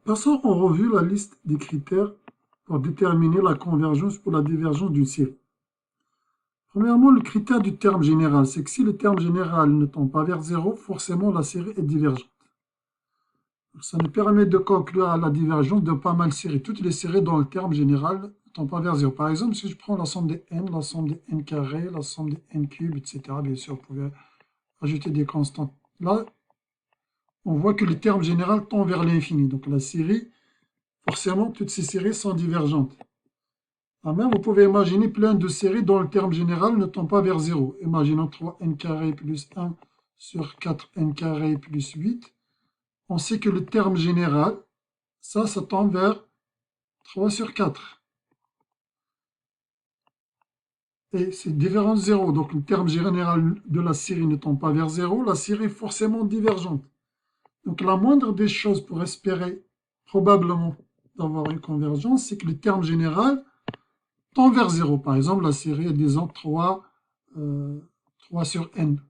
Passons en revue la liste des critères pour déterminer la convergence ou la divergence d'une série. Premièrement, le critère du terme général, c'est que si le terme général ne tend pas vers 0, forcément la série est divergente. Ça nous permet de conclure à la divergence de pas mal de séries. Toutes les séries dont le terme général ne tend pas vers 0. Par exemple, si je prends la somme des n, la somme des n carrés, la somme des n cubes, etc. Bien sûr, vous pouvez ajouter des constantes. Là, on voit que le terme général tend vers l'infini. Donc la série, forcément, toutes ces séries sont divergentes. Même, vous pouvez imaginer plein de séries dont le terme général ne tend pas vers 0. Imaginons 3n carré plus 1 sur 4n carré plus 8. On sait que le terme général, ça tend vers 3 sur 4. Et c'est différence 0. Donc le terme général de la série ne tend pas vers 0. La série est forcément divergente. Donc la moindre des choses pour espérer probablement d'avoir une convergence, c'est que le terme général tend vers 0. Par exemple, la série est disons 3 sur n,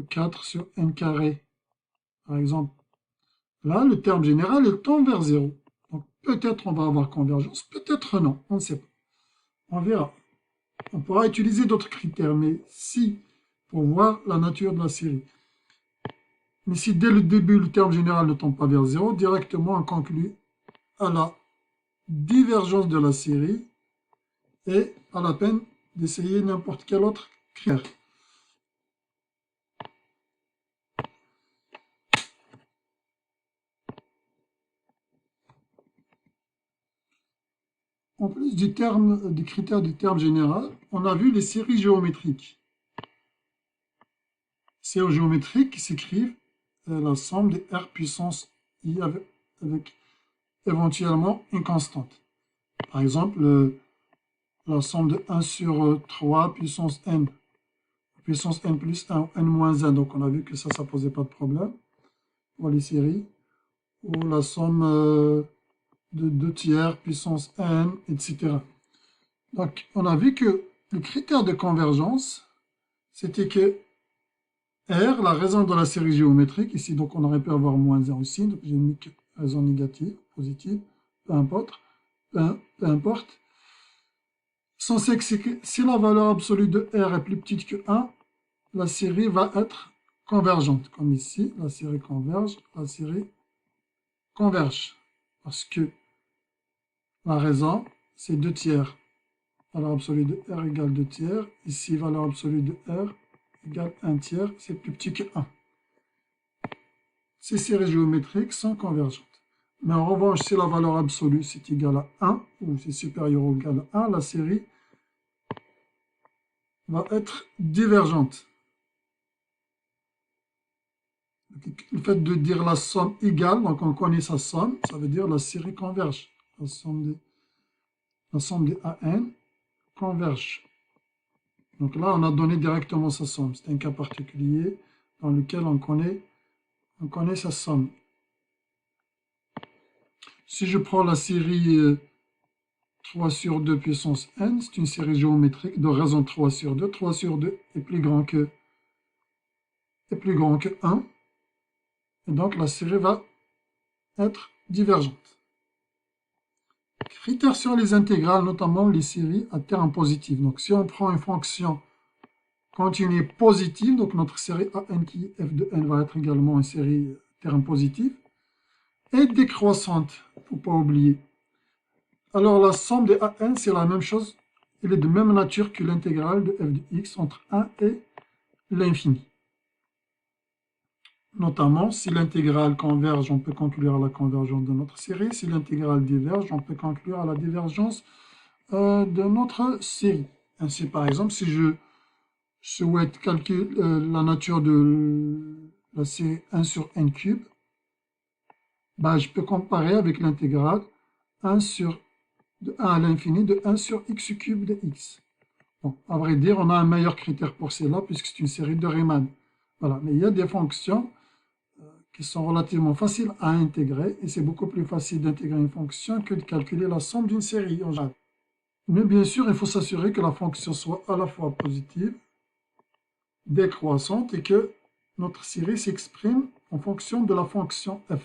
4 sur n carré. Par exemple, là, le terme général, il tend vers 0. Donc peut-être on va avoir convergence, peut-être non, on ne sait pas. On verra. On pourra utiliser d'autres critères, mais si, pour voir la nature de la série. Mais si dès le début, le terme général ne tend pas vers 0, directement on conclut à la divergence de la série et à la peine d'essayer n'importe quel autre critère. En plus du critère du terme général, on a vu les séries géométriques. Séries géométriques qui s'écrivent la somme des R puissance I avec éventuellement une constante. Par exemple, la somme de 1 sur 3 puissance n plus 1, n moins 1. Donc on a vu que ça ne posait pas de problème pour les séries. Ou la somme de 2 tiers puissance n, etc. Donc on a vu que le critère de convergence, c'était que R, la raison de la série géométrique, ici donc on aurait pu avoir moins 1 aussi, donc j'ai mis que raison négative, positive, peu importe, peu importe. C'est que si la valeur absolue de R est plus petite que 1, la série va être convergente. Comme ici, la série converge, la série converge. Parce que la raison, c'est 2 tiers. Valeur absolue de R égale 2 tiers. Ici, valeur absolue de R égale 1 tiers. C'est plus petit que 1. Ces séries géométriques sont convergentes. Mais en revanche, si la valeur absolue c'est égal à 1, ou c'est supérieur ou égal à 1, la série va être divergente. Le fait de dire la somme égale, donc on connaît sa somme, ça veut dire la série converge. La somme des AN converge. Donc là, on a donné directement sa somme. C'est un cas particulier dans lequel on connaît sa somme. Si je prends la série 3 sur 2 puissance n, c'est une série géométrique de raison 3 sur 2. 3 sur 2 est plus grand que 1. Et donc la série va être divergente. Critères sur les intégrales, notamment les séries à terme positif. Donc si on prend une fonction continue positive, donc notre série AN qui est f de n va être également une série terme positif. Et décroissante, il ne faut pas oublier. Alors la somme des AN, c'est la même chose. Elle est de même nature que l'intégrale de f de x entre 1 et l'infini. Notamment, si l'intégrale converge, on peut conclure à la convergence de notre série. Si l'intégrale diverge, on peut conclure à la divergence de notre série. Ainsi, par exemple, si je souhaite calculer la nature de la série 1 sur n cube, bah, je peux comparer avec l'intégrale 1 de 1 à l'infini de 1 sur x cube de x. Bon, à vrai dire, on a un meilleur critère pour cela puisque c'est une série de Riemann. Voilà, mais il y a des fonctions qui sont relativement faciles à intégrer et c'est beaucoup plus facile d'intégrer une fonction que de calculer la somme d'une série en général. Mais bien sûr, il faut s'assurer que la fonction soit à la fois positive, décroissante et que notre série s'exprime en fonction de la fonction f.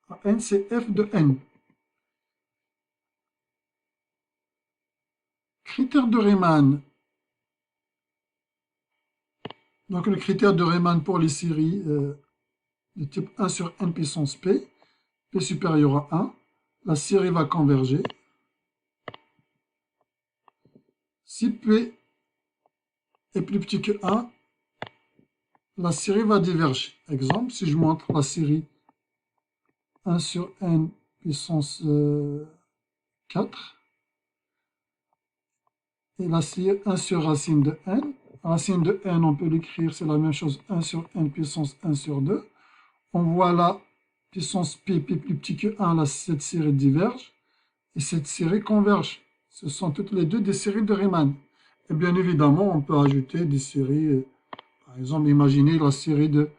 AN, c'est f de n. Critère de Riemann. Donc le critère de Riemann pour les séries de type 1 sur n puissance p, p supérieur à 1, la série va converger. Si p est plus petit que 1, la série va diverger. Exemple, si je montre la série 1 sur n puissance 4 et la série 1 sur racine de n. Racine de n, on peut l'écrire, c'est la même chose, 1 sur n puissance 1 sur 2. On voit la puissance p plus petit que 1, là, cette série diverge et cette série converge. Ce sont toutes les deux des séries de Riemann. Et bien évidemment, on peut ajouter des séries, par exemple, imaginez la série de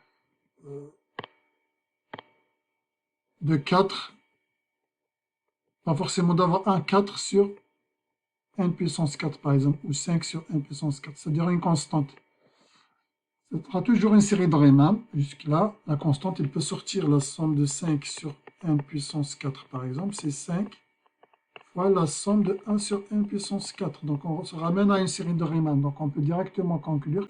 4, pas forcément d'avoir un 4 sur n puissance 4 par exemple, ou 5 sur n puissance 4, c'est-à-dire une constante. Ce sera toujours une série de Riemann. Jusque-là, la constante, elle peut sortir la somme de 5 sur n puissance 4 par exemple, c'est 5 fois la somme de 1 sur n puissance 4. Donc on se ramène à une série de Riemann. Donc on peut directement conclure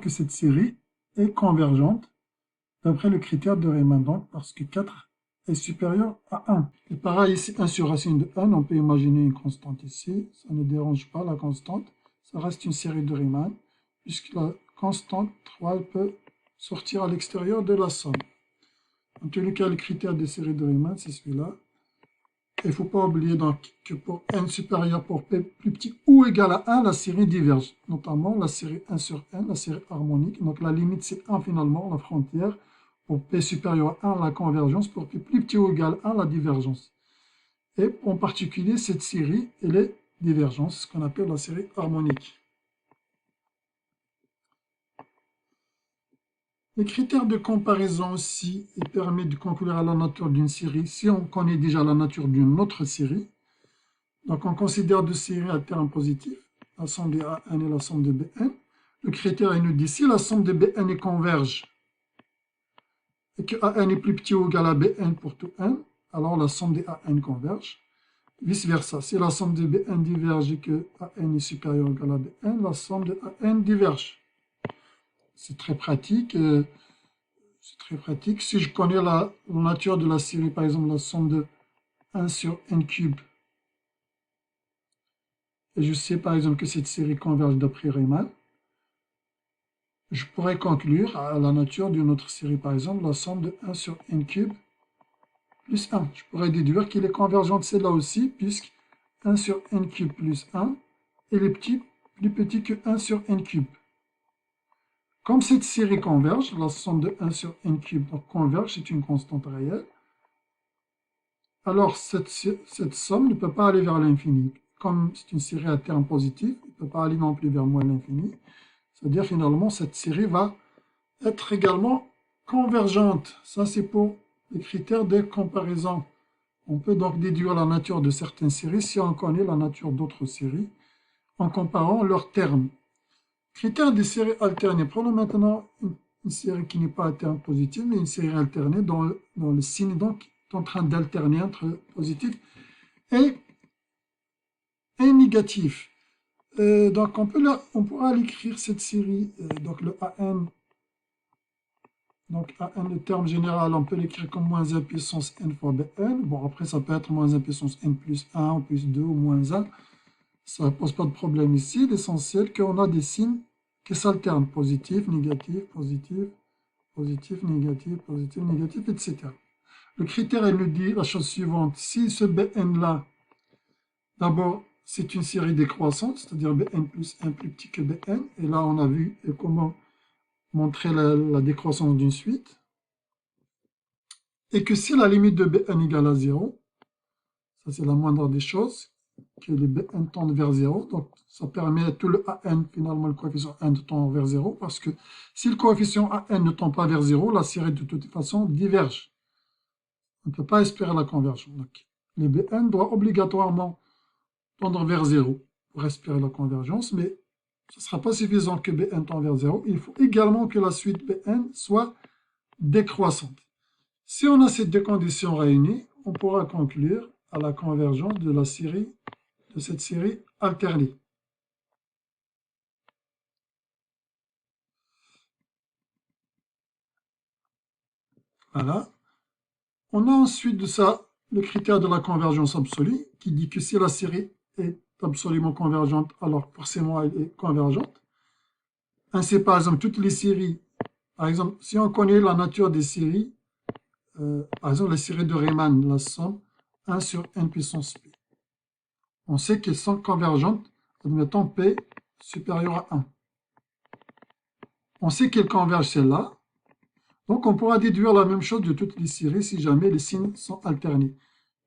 que cette série est convergente d'après le critère de Riemann, donc parce que 4 est supérieur à 1. Et pareil ici, 1 sur racine de n, on peut imaginer une constante ici, ça ne dérange pas la constante, ça reste une série de Riemann, puisque la constante 3 elle peut sortir à l'extérieur de la somme. En tous les cas, le critère des séries de Riemann, c'est celui-là. Il ne faut pas oublier donc que pour n supérieur pour p plus petit ou égal à 1, la série diverge, notamment la série 1 sur n, la série harmonique. Donc la limite c'est 1 finalement, la frontière. Pour p supérieur à 1, la convergence. Pour p plus petit ou égal à 1, la divergence. Et en particulier, cette série, elle est divergente, ce qu'on appelle la série harmonique. Les critères de comparaison aussi permettent de conclure à la nature d'une série si on connaît déjà la nature d'une autre série. Donc on considère deux séries à terme positif, la somme de A1 et la somme de Bn. Le critère il nous dit si la somme de Bn converge et que An est plus petit ou égal à Bn pour tout n, alors la somme de An converge. Vice versa, si la somme de Bn diverge et que An est supérieur ou égal à Bn, la somme de An diverge. C'est très pratique. Si je connais la nature de la série, par exemple la somme de 1 sur n cube, et je sais par exemple que cette série converge d'après Riemann, je pourrais conclure à la nature d'une autre série, par exemple la somme de 1 sur n cube plus 1. Je pourrais déduire qu'il est convergent de celle-là aussi, puisque 1 sur n cube plus 1 est plus petit que 1 sur n cube. Comme cette série converge, la somme de 1 sur n cube donc converge, c'est une constante réelle, alors cette somme ne peut pas aller vers l'infini. Comme c'est une série à terme positif, elle ne peut pas aller non plus vers moins l'infini. C'est-à-dire finalement cette série va être également convergente. Ça c'est pour les critères de comparaison. On peut donc déduire la nature de certaines séries si on connaît la nature d'autres séries en comparant leurs termes. Critères des séries alternées. Prenons maintenant une série qui n'est pas à terme positif, mais une série alternée dont le signe donc est en train d'alterner entre positif et négatif. Donc on pourra l'écrire cette série, donc le AN, donc AN, le terme général, on peut l'écrire comme moins 1 puissance n fois Bn. Bon, après ça peut être moins 1 puissance n plus 1, ou plus 2, ou moins 1. Ça ne pose pas de problème ici. L'essentiel qu'on a des signes qui s'alternent, positif, négatif, positif, positif, négatif, positif, négatif, etc. Le critère, il nous dit la chose suivante. Si ce Bn-là, d'abord, c'est une série décroissante, c'est-à-dire Bn plus 1 plus petit que Bn, et là, on a vu comment montrer la décroissance d'une suite, et que si la limite de Bn égale à 0, ça c'est la moindre des choses, que les Bn tendent vers 0, donc ça permet à tout le An, finalement le coefficient n de tendre vers 0, parce que si le coefficient An ne tend pas vers 0, la série de toute façon diverge. On ne peut pas espérer la convergence. Donc, les Bn doivent obligatoirement tendre vers 0 pour espérer la convergence, mais ce ne sera pas suffisant que Bn tend vers 0. Il faut également que la suite Bn soit décroissante. Si on a ces deux conditions réunies, on pourra conclure à la convergence de cette série alternée. Voilà. On a ensuite de ça le critère de la convergence absolue qui dit que si la série est absolument convergente, alors forcément elle est convergente. Ainsi, par exemple, toutes les séries, par exemple, si on connaît la nature des séries, par exemple, la série de Riemann, la somme 1 sur n puissance p. On sait qu'elles sont convergentes, admettons p supérieur à 1. On sait qu'elles convergent celle-là, donc on pourra déduire la même chose de toutes les séries si jamais les signes sont alternés.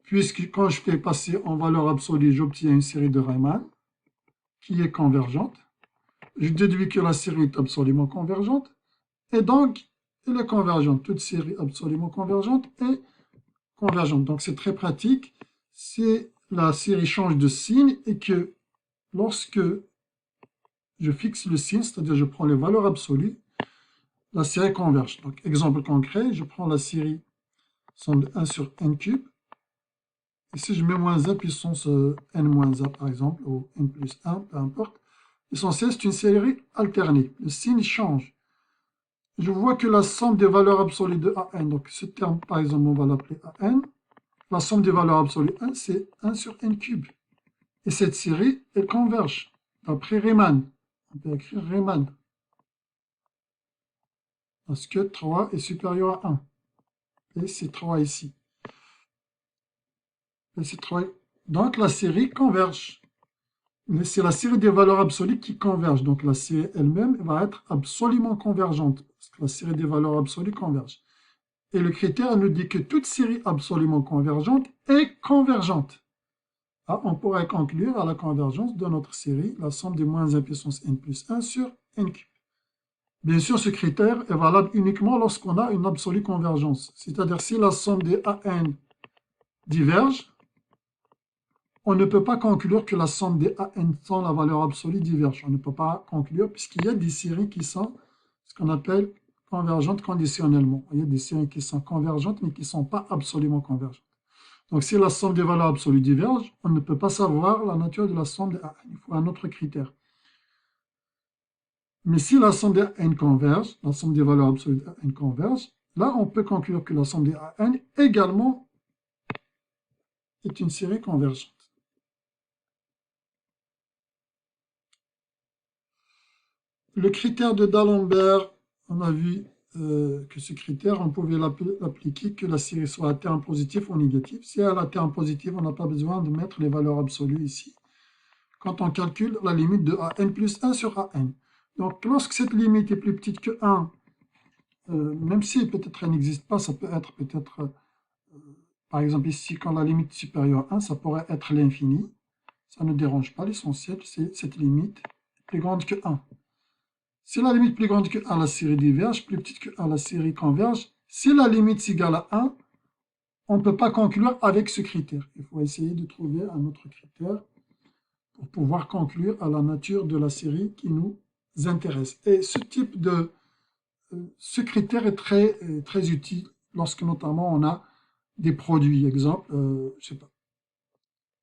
Puisque quand je fais passer en valeur absolue, j'obtiens une série de Riemann qui est convergente. Je déduis que la série est absolument convergente, et donc elle est convergente. Toute série absolument convergente est convergente. Donc c'est très pratique. Si la série change de signe et que lorsque je fixe le signe, c'est-à-dire je prends les valeurs absolues, la série converge. Donc exemple concret, je prends la série somme de 1 sur n cube. Et si je mets moins 1 puissance n moins 1 par exemple, ou n plus 1, peu importe, l'essentiel c'est une série alternée. Le signe change. Je vois que la somme des valeurs absolues de AN, donc ce terme par exemple on va l'appeler AN, la somme des valeurs absolues 1 c'est 1 sur n cube. Et cette série, elle converge. D'après Riemann, on peut écrire Riemann. Parce que 3 est supérieur à 1. Et c'est 3 ici. Et c'est 3. Donc la série converge. Mais c'est la série des valeurs absolues qui convergent. Donc la série elle-même va être absolument convergente. Parce que la série des valeurs absolues converge. Et le critère nous dit que toute série absolument convergente est convergente. Ah, on pourrait conclure à la convergence de notre série, la somme des moins 1 puissance n plus 1 sur n cube. Bien sûr, ce critère est valable uniquement lorsqu'on a une absolue convergence. C'est-à-dire si la somme des AN diverge, on ne peut pas conclure que la somme des AN sans la valeur absolue diverge. On ne peut pas conclure puisqu'il y a des séries qui sont ce qu'on appelle convergentes conditionnellement. Il y a des séries qui sont convergentes mais qui ne sont pas absolument convergentes. Donc si la somme des valeurs absolues diverge, on ne peut pas savoir la nature de la somme des AN. Il faut un autre critère. Mais si la somme des AN converge, la somme des valeurs absolues de AN converge, là on peut conclure que la somme des AN également est une série convergente. Le critère de D'Alembert, on a vu que ce critère, on pouvait l'appliquer que la série soit à terme positif ou négatif. Si elle a terme positif, on n'a pas besoin de mettre les valeurs absolues ici. Quand on calcule la limite de AN plus 1 sur AN. Donc lorsque cette limite est plus petite que 1, même si peut-être elle n'existe pas, ça peut être peut-être, par exemple ici, quand la limite est supérieure à 1, ça pourrait être l'infini. Ça ne dérange pas, l'essentiel c'est cette limite plus grande que 1. Si la limite plus grande que 1, la série diverge, plus petite que 1, la série converge. Si la limite est égale à 1, on ne peut pas conclure avec ce critère. Il faut essayer de trouver un autre critère pour pouvoir conclure à la nature de la série qui nous intéresse. Et ce critère est très utile lorsque notamment on a des produits. Exemple, je sais pas,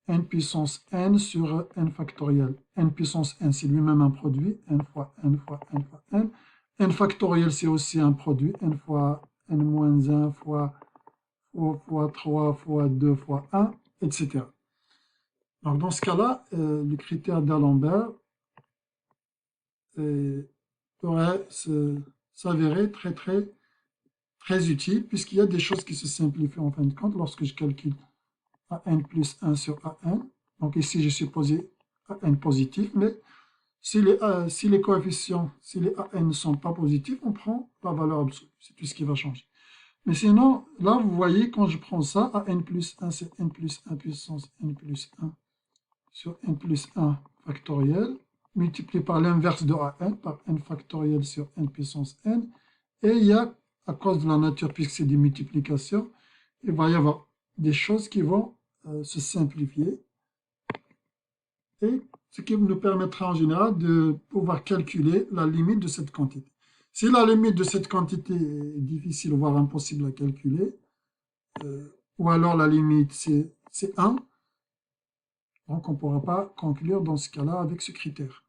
n puissance n sur n factoriel. N puissance n, c'est lui-même un produit, n fois n fois n fois n. N factoriel, c'est aussi un produit, n fois n moins 1 fois 3 fois 2 fois 1, etc. Donc dans ce cas-là, le critère d'Alembert pourrait s'avérer très utile, puisqu'il y a des choses qui se simplifient en fin de compte lorsque je calcule AN plus 1 sur AN. Donc ici, j'ai supposé AN positif, mais si les coefficients, si les AN ne sont pas positifs, on prend la valeur absolue. C'est tout ce qui va changer. Mais sinon, là, vous voyez, quand je prends ça, AN plus 1, c'est N plus 1 puissance N plus 1 sur N plus 1 factoriel, multiplié par l'inverse de AN, par N factoriel sur N puissance N. Et il y a, à cause de la nature, puisque c'est des multiplications, il va y avoir des choses qui vont se simplifier. Et ce qui nous permettra en général de pouvoir calculer la limite de cette quantité. Si la limite de cette quantité est difficile, voire impossible à calculer, ou alors la limite c'est 1, donc on ne pourra pas conclure dans ce cas-là avec ce critère.